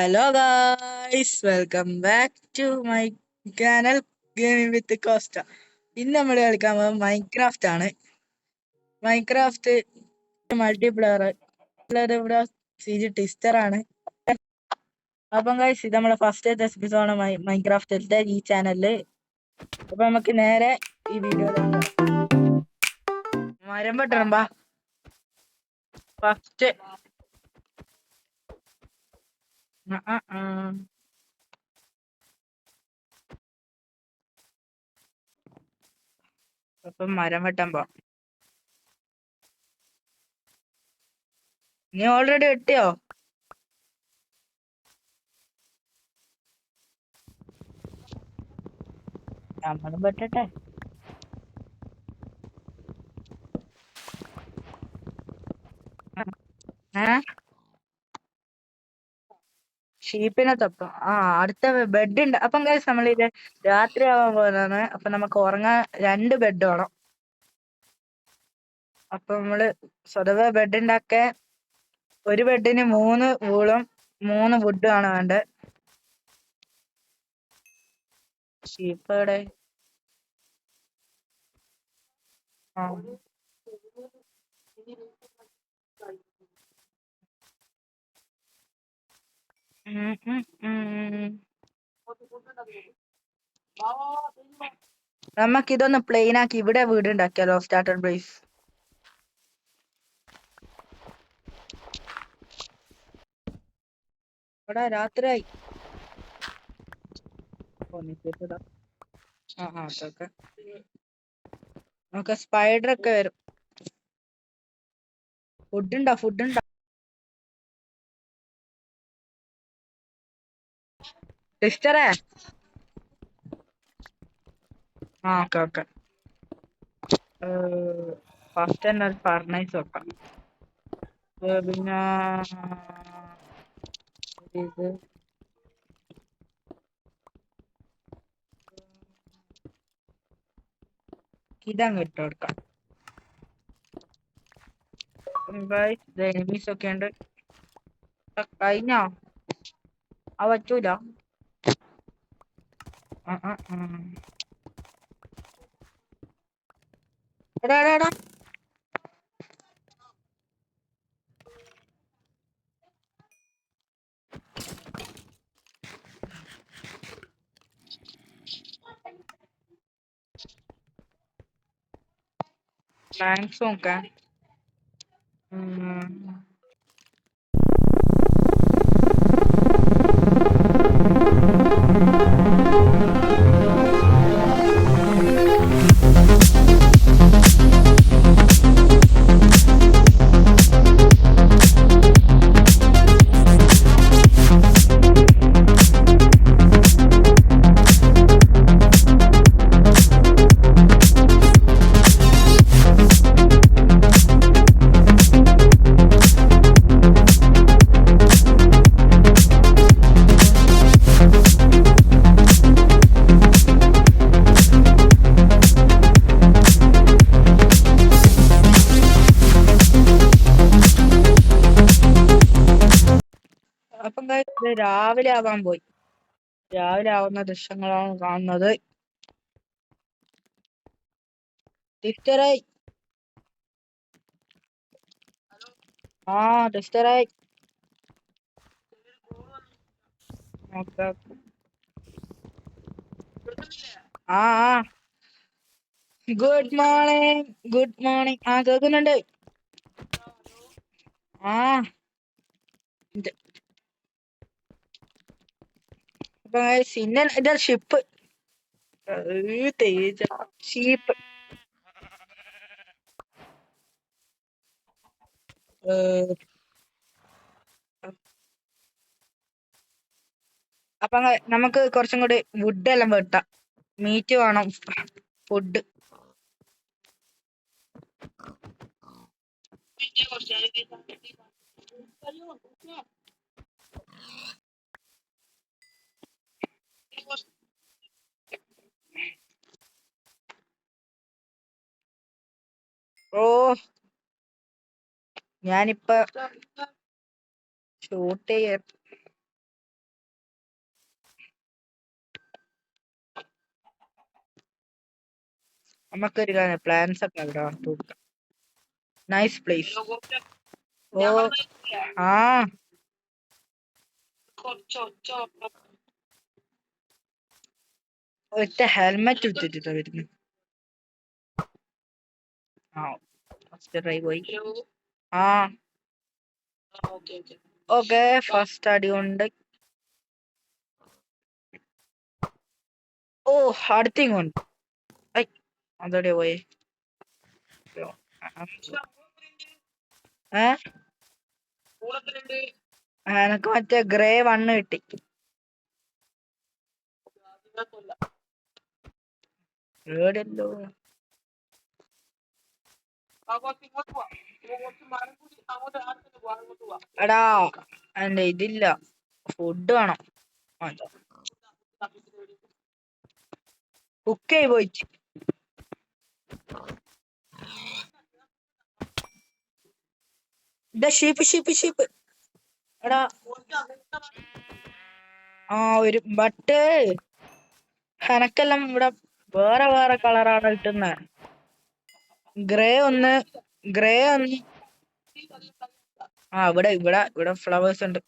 Hello guys, welcome back to my channel Gaming with Costa. ഇന്ന് നമ്മൾ കളിക്കാൻ പോകുന്നത് മൈൻക്രാഫ്റ്റ് ആണ്. മൈൻക്രാഫ്റ്റ് മൾട്ടിപ്ലെയർ ഇവിടെ CG ടിസ്റ്റർ ആണ്. അപ്പം ഗൈസ് ഇത് നമ്മളെ ഫസ്റ്റ് എപ്പിസോഡ് മൈൻക്രാഫ്റ്റിന്റെ ഈ ചാനലില്. അപ്പൊ നമുക്ക് നേരെ ഈ വീഡിയോ മരം വെട്ടണം. ഫസ്റ്റ് അപ്പം മരം വെട്ടാൻ പോ. നീ ഓൾറെഡി വെട്ടിയോ? നമ്മളും വെട്ടട്ടെ. ഷീപ്പിനെ തപ്പും. അടുത്ത ബെഡ് ഉണ്ട്. അപ്പം ഗൈസ് നമ്മളിത് രാത്രി ആവാൻ പോകുന്നതാണ്. അപ്പൊ നമുക്ക് ഉറങ്ങാൻ 2 ബെഡ് വേണം. അപ്പൊ നമ്മള് സ്വതവേ ബെഡ് ഉണ്ടാക്കാൻ ഒരു ബെഡിന് 3 വൂളും 3 വുഡും ആണ് വേണ്ടത്. ഷീപ്പ് എവിടെ? നമുക്ക് ഇതൊന്ന് പ്ലെയിൻ ആക്കി ഇവിടെ വീട് ഉണ്ടാക്കിയാലോ? Starter base. ഇവിടെ രാത്രിയായി. നമുക്ക് സ്പൈഡർ ഒക്കെ വരും. ഫുഡ് ഉണ്ടോ? സിസ്റ്ററേ. ഓക്കെ. ഫസ്റ്റ് തന്നെ ഒരു ഫർണൈസ് വെക്കാം. പിന്നെ ഇത് ഇതങ്ങ് ഇട്ട് കൊടുക്കാം. എനിമീസ് ഒക്കെ ഉണ്ട്. കഴിഞ്ഞോ? പറ്റൂല. എടാ പ്ലാങ്ക്സ് നോക്കാം. അപ്പം രാവിലെ ആവാൻ പോയി. രാവിലെ ആവുന്ന ദൃശ്യങ്ങളാണ് കാണുന്നത്. ടിസ്റ്ററായി. ടിസ്റ്ററായി. Good morning. കേൾക്കുന്നുണ്ട്. അപ്പൊ ഇതാ ഷിപ്പ്. തേജ ഷീപ്പ്. അപ്പൊ നമുക്ക് കുറച്ചും കൂടി വുഡ് എല്ലാം വെട്ടാം. മീറ്റ് വേണം. ഫുഡ്. ഞാനിപ്പ ഷൂട്ട് ചെയ്യ നമുക്കൊരു പ്ലാൻസ് ഒക്കെ അവിടെ കൊടുക്കാം. Nice place. ഓ ആ ഒറ്റ ഹെൽമെറ്റ് ഇട്ടിട്ടാ വരുന്നു. ആ ഫസ്റ്റ് ട്രൈ പോയി. ആ ഓക്കെ ഫസ്റ്റ് അടി കൊണ്ട്. ഓ അടുത്തേം കൊണ്ട്. ഐ അതോടെ പോയി. എനക്ക് മറ്റേ ഗ്രേ 1 കിട്ടി. ഏടല്ലോ എടാ എന്റെ ഇതില്ല, ഫുഡ് വേണം. കുക്ക് ആയി പോയിട്ട്. ഷീപ്പ് എടാ ആ ഒരു ബട്ട് എനക്കെല്ലാം ഇവിടെ വേറെ വേറെ കളറാണ് കിട്ടുന്നത്. ഗ്രേ ഒന്ന് ആ ഇവിടെ ഇവിടെ ഇവിടെ ഫ്ലവേഴ്സ് ഉണ്ട്.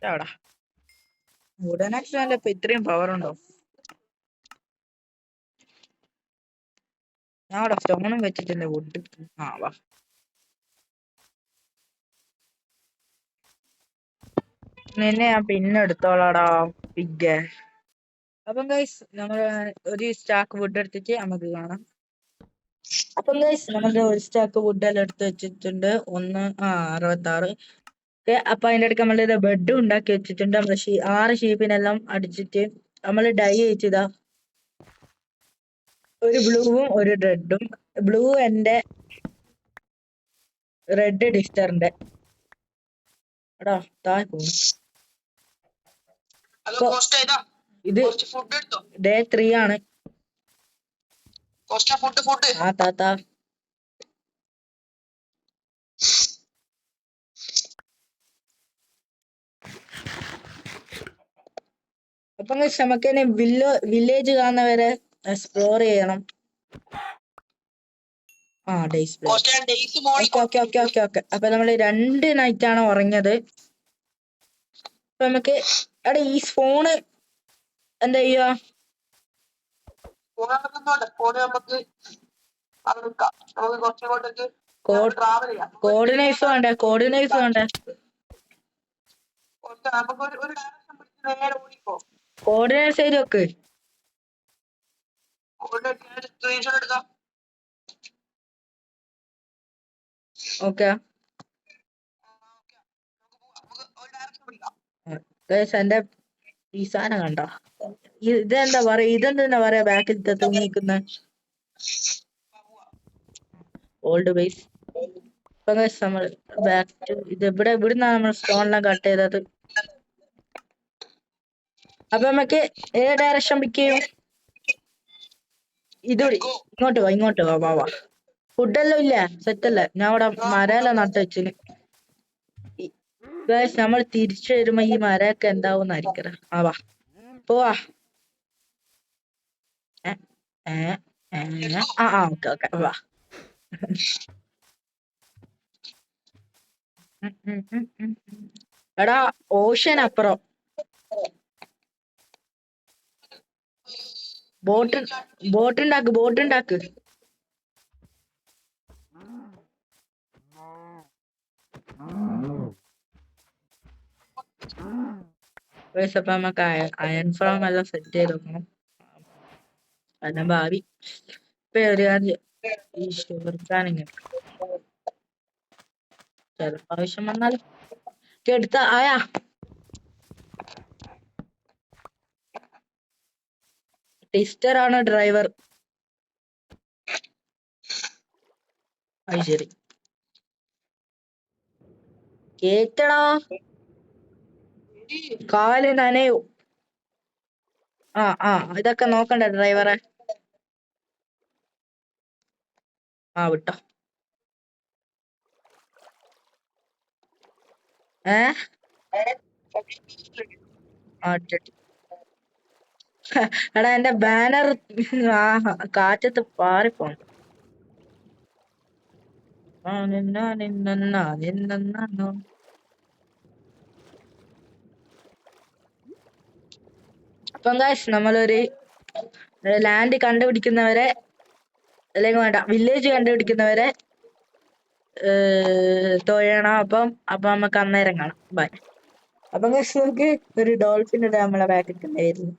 എവിടാ വുഡനാക്സിനല്ല ഇപ്പൊ ഇത്രയും പവർ ഉണ്ടോ? ഞാൻ അവിടെ സ്റ്റോണും വെച്ചിട്ടുണ്ട് വുഡ്. ആ വാ നിന്നെ ഞാൻ പിന്നെ എടുത്തോളാടാ പിഗ്ഗെ. അപ്പം ഗൈസ് നമ്മൾ ഒരു സ്റ്റാക്ക് വുഡ് എടുത്തിട്ട് നമുക്ക് കാണാം. അപ്പം ഗൈസ് നമുക്ക് ഒരു സ്റ്റാക്ക് വുഡ് എല്ലാം എടുത്ത് വെച്ചിട്ടുണ്ട്. 66. അപ്പൊ അതിന്റെ അടുക്ക് നമ്മൾ ബെഡ് ഉണ്ടാക്കി വെച്ചിട്ടുണ്ട്. നമ്മള് 6 ഷീപ്പിനെല്ലാം അടിച്ചിട്ട് നമ്മൾ ഡൈ ചെയ്താ ഒരു ബ്ലൂവും ഒരു റെഡും. ബ്ലൂ എന്റെ, റെഡ് ഡിസ്റ്ററിന്റെ. എടാ താഴെ പോകും. ഇത് ഡേ 3 ആണ്. ആ താത്ത അപ്പൊ നമുക്ക് വില്ലേജ് കാണുന്നവരെ എക്സ്പ്ലോർ ചെയ്യണം. ആ ഡേയ്സ് ഓക്കെ. അപ്പൊ നമ്മള് 2 നൈറ്റ് ആണ് ഉറങ്ങിയത്. അപ്പൊ നമുക്ക് എടാ ഈ ഫോണ് എന്താ ചെയ്യാ? കോർഡിനേറ്റ്സ് വേണ്ടേ? കോർഡിനേറ്റ്സ് എഴുതി വെക്ക്. ഓക്കെ എന്റെ ഈ സാധനം കണ്ടോ? ഇതെന്താ പറയാ, ഇതെന്താ പറയാ ബാക്കിൽ തൂങ്ങിക്കുന്ന ഓൾഡ് ബേസ്. ഇപ്പൊ നമ്മൾ ബാക്ക് ടു ഇത് ഇവിടുന്നാണ് നമ്മൾ സ്റ്റോണെല്ലാം കട്ട് ചെയ്തത്. അപ്പൊ നമുക്ക് ഏത് ഡയറക്ഷൻ പിക്ക് ചെയ്യും? ഇങ്ങോട്ട് വാ. ഫുഡെല്ലാം ഇല്ലേ? സെറ്റ് അല്ലേ? ഞാൻ അവിടെ മരമെല്ലാം നട്ട് വെച്ചിന്. നമ്മൾ തിരിച്ചു വരുമ്പോ ഈ മരമൊക്കെ എന്താവുന്നായിരിക്കറ. ആ വാ പോവാ. ഓക്കെ വാ. എടാ ഓഷൻ അപ്പുറം ബോട്ടുണ്ടാക്ക്. അപ്പൊ നമുക്ക് അയൺ ഫ്രോം എല്ലാം സെറ്റ് ചെയ്ത് വെക്കണം. അതിന്റെ ഭാവി ഇപ്പൊ ഒരു കാര്യം ഈ ഷുഗർക്കാനിങ്ങനെ ചിലപ്പോ ആവശ്യം വന്നാൽ എടുത്ത ആയാ. ടിസ്റ്റർ ആണ് ഡ്രൈവർ. അത് ശരി കേറ്റടാ, കാല് നനയോ. ഇതൊക്കെ നോക്കണ്ടേ ഡ്രൈവറെ. വിട്ടോ. എടാ എന്റെ ബാനർ കാറ്റത്ത് പാറിപ്പോണം. അപ്പം ഗായ്സ് നമ്മളൊരു ലാൻഡ് കണ്ടുപിടിക്കുന്നവരെ, അല്ലെങ്കിൽ വേണ്ട, വില്ലേജ് കണ്ടുപിടിക്കുന്നവരെ തൊഴണം. അപ്പം നമുക്ക് അന്നേരം കാണാം. ബൈ. അപ്പം ഗായ്സ് നമുക്ക് ഒരു ഡോൾഫിൻ ഇടാൻ നമ്മളെ ബാക്കിൽ ഉണ്ടായിരുന്നു.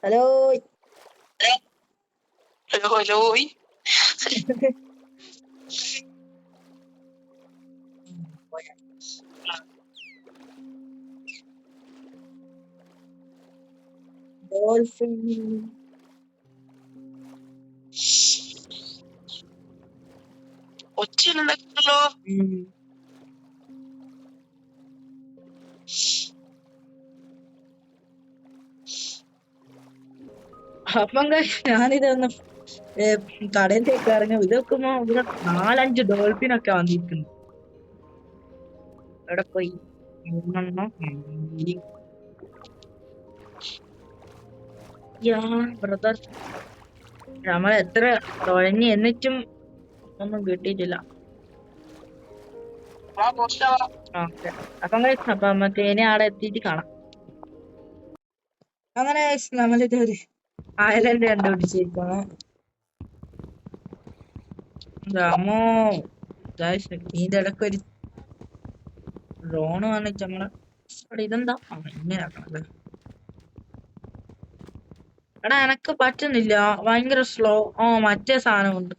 Hello hello dolphin. ഒച്ചയുണ്ടല്ലോ. അപ്പം ഞാനിതൊന്ന് കടയിലേക്ക് ഇറങ്ങി ഇത് നോക്കുമ്പോ ഇവിടെ 4-5 ഡോൾഫിനൊക്കെ വന്നിരിക്കുന്നു. എവിടെ പോയി? ബ്രദർ, നമ്മൾ എത്ര തുഴഞ്ഞ് എന്നിട്ടും ഒന്നും കിട്ടിയിട്ടില്ല. ഓക്കെ, അപ്പം നമുക്ക് ഇനി അവിടെ എത്തിയിട്ട് കാണാം. അങ്ങനെ നമ്മളിതൊരു ഐലൻഡ് കണ്ടുപിടിച്ചിരിക്കുന്നു. രാമോ ഇതിന്റെ ഇടയ്ക്ക് ഒരു ഡ്രോണ് വന്നിട്ട് നമ്മള് ഇതെന്താ ഇങ്ങനെ ആക്കണല്ലേ? എടാ എനക്ക് പറ്റുന്നില്ല, ഭയങ്കര സ്ലോ. മറ്റേ സാധനമുണ്ട്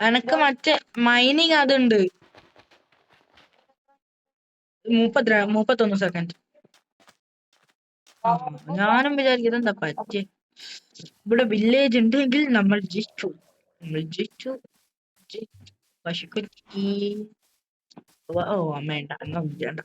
എനക്ക്, മറ്റേ മൈനിങ് അതുണ്ട്. 31 സെക്കൻഡ്. ഞാനും വിചാരിക്കും ഇതെന്താ പറ്റേ. ഇവിടെ വില്ലേജ് ഉണ്ടെങ്കിൽ നമ്മൾ ജയിച്ചു. പശുക്കുറ്റി. വേണ്ട, ഒന്നും വേണ്ട.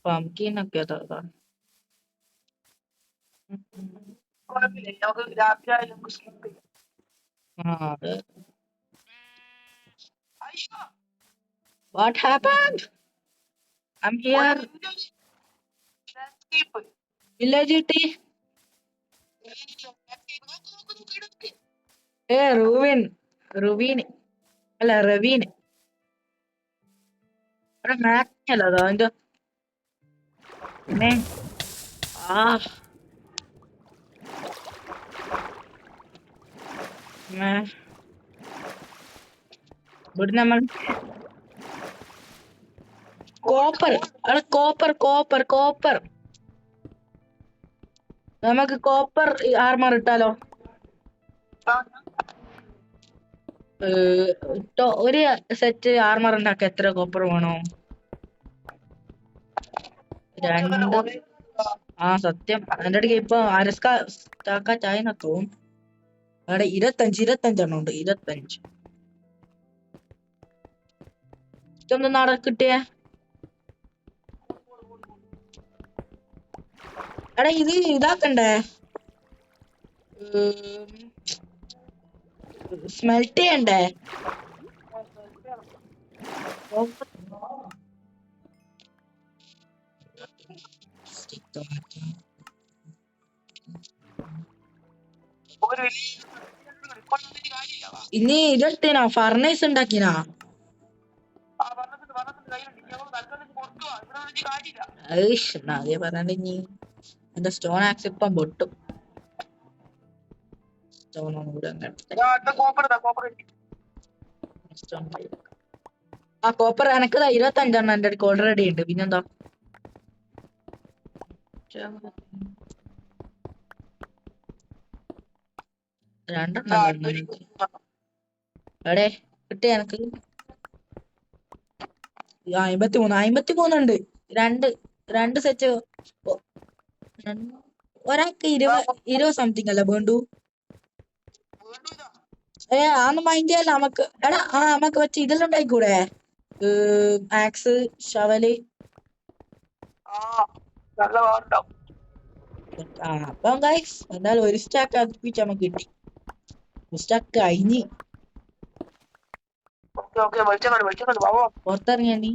പംകിൻ ഒക്കെ അതെ. What happened? I'm here. Village tea. Ruvin. അല്ല റവീൻ. ഇവിടെ മാക്സിമല്ലോ അതിന്റെ പിന്നെ ഇവിടെ നമ്മൾ കോപ്പർ നമുക്ക് കോപ്പർ ആർമർ ഇട്ടാലോ? ഒരു സെറ്റ് ആർമർ ഉണ്ടാക്കാൻ എത്ര കോപ്പർ വേണോ? 2. സത്യം എന്റെ അടുക്ക് ഇപ്പൊ അരസ്കാക്കാറ്റായെന്ന തോന്നും. അവിടെ 25 ഉണ്ട്. 25 ഇതൊന്നും നാളെ കിട്ടിയേ. എടാ ഇത് ഇതാക്കണ്ടേ? സ്മെൽറ്റ് ചെയ്യണ്ടേ? ഇനി ഇതെടുത്തേനാ ഫർണേസ് ഉണ്ടാക്കിനാ? അതേ പറഞ്ഞ ഇനി എന്റെ സ്റ്റോൺ ആക്സ് ഇപ്പം പൊട്ടും. കോപ്പർ എനക്ക് 25 എന്റെ അടുക്ക് ഓൾറെഡി ഉണ്ട്. പിന്നെന്താ? എടേ കിട്ടിയ എനക്ക് 53 ഉണ്ട്. രണ്ട് സെറ്റ്. ഒരാൾക്ക് 20 സംതിങ് അല്ല വേണ്ടു. ആന്ന് മൈൻഡ് ചെയ്യല്ല നമുക്ക്. എടാ നമുക്ക് പറ്റി ഇതെല്ലാം ഉണ്ടായിക്കൂടെ? Axe, shovel. അപ്പം ഗൈസ് എന്തായാലും ഒരു സ്റ്റാക്ക് അടുപ്പിച്ച് നമുക്ക് കിട്ടി. സ്റ്റാക്ക് കഴിഞ്ഞ് പുറത്തിറങ്ങിയ നീ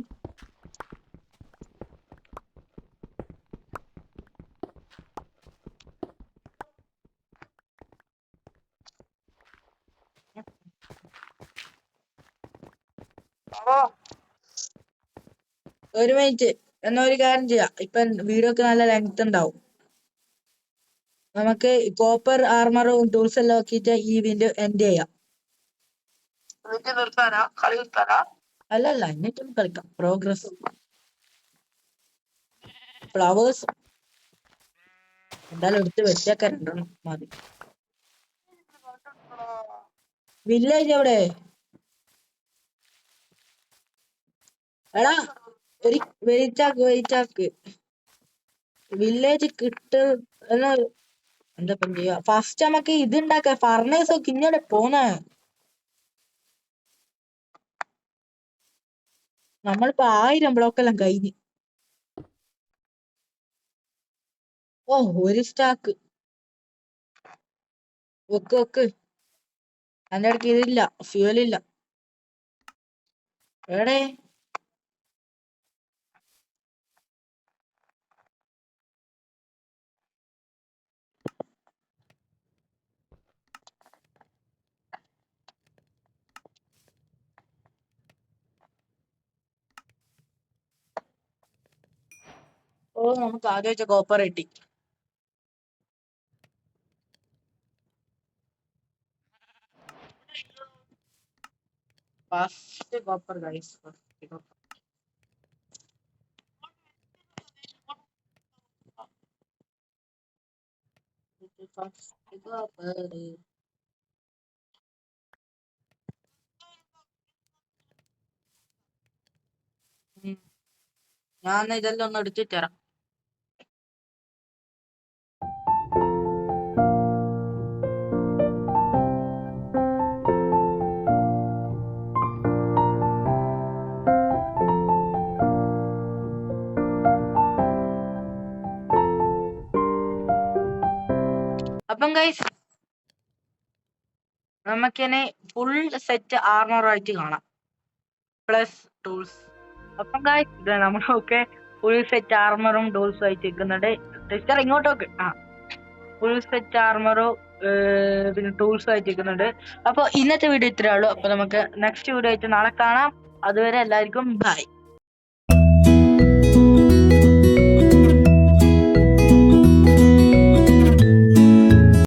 ഒരു മിനിറ്റ് എന്നാ ഒരു കാര്യം ചെയ്യാം. ഇപ്പൊ വീഡിയോക്ക് നല്ല ലെങ്ത് ഉണ്ടാവും. നമുക്ക് കോപ്പർ ആർമറും ടൂൾസ് എല്ലാം നോക്കിയിട്ട് ഈ വീഡിയോ എൻഡ് ചെയ്യാം. അല്ലല്ല എന്നിട്ടും കളിക്കാം. പ്രോഗ്രസ് ഫ്ലവേഴ്സ് എന്തായാലും എടുത്ത് വെച്ചേക്ക രണ്ടെണ്ണം മതി. വില്ലേജ് എവിടെ? എടാ ഒരു വെയിറ്റാക്ക് വില്ലേജ് എന്താ ചെയ്യാ? ഫസ്റ്റ് നമുക്ക് ഇത് ഉണ്ടാക്ക ഫർണേഴ്സ് ഒക്കെ ഇങ്ങോട്ട് പോന്നേ. നമ്മളിപ്പോ 1000 ബ്ലോക്കെല്ലാം കഴിഞ്ഞ്. ഓ ഒരു സ്റ്റാക്ക് വെക്ക്. അതിന്റെ ഇടയ്ക്ക് ഇതില്ല, ഫ്യൂലില്ല. എവിടെ? ഓ നമുക്ക് ആദ്യം വെച്ച കോപ്പർ കിട്ടി. First copper guys, first copper. ഞാൻ ഇതെല്ലാം ഒന്ന് എടുത്തിട്ട് തരാം. അപ്പം ഗൈസ് നമുക്കിനെ ഫുൾ സെറ്റ് ആർമറായിട്ട് കാണാം, പ്ലസ് ടൂൾസ്. അപ്പം ഗൈസ് നമ്മളൊക്കെ ഫുൾ സെറ്റ് ആർമറും ടൂൾസും ആയിട്ട് നിൽക്കുന്നുണ്ട്. ടെസ്റ്റർ ഇങ്ങോട്ടൊക്കെ ഫുൾ സെറ്റ് ആർമറും പിന്നെ ടൂൾസും ആയിട്ട് നിൽക്കുന്നുണ്ട്. അപ്പോൾ ഇന്നത്തെ വീഡിയോ ഇത്രേ ഉള്ളൂ. അപ്പോൾ നമുക്ക് നെക്സ്റ്റ് വീഡിയോ ആയിട്ട് നാളെ കാണാം. അതുവരെ എല്ലാവർക്കും ബൈ.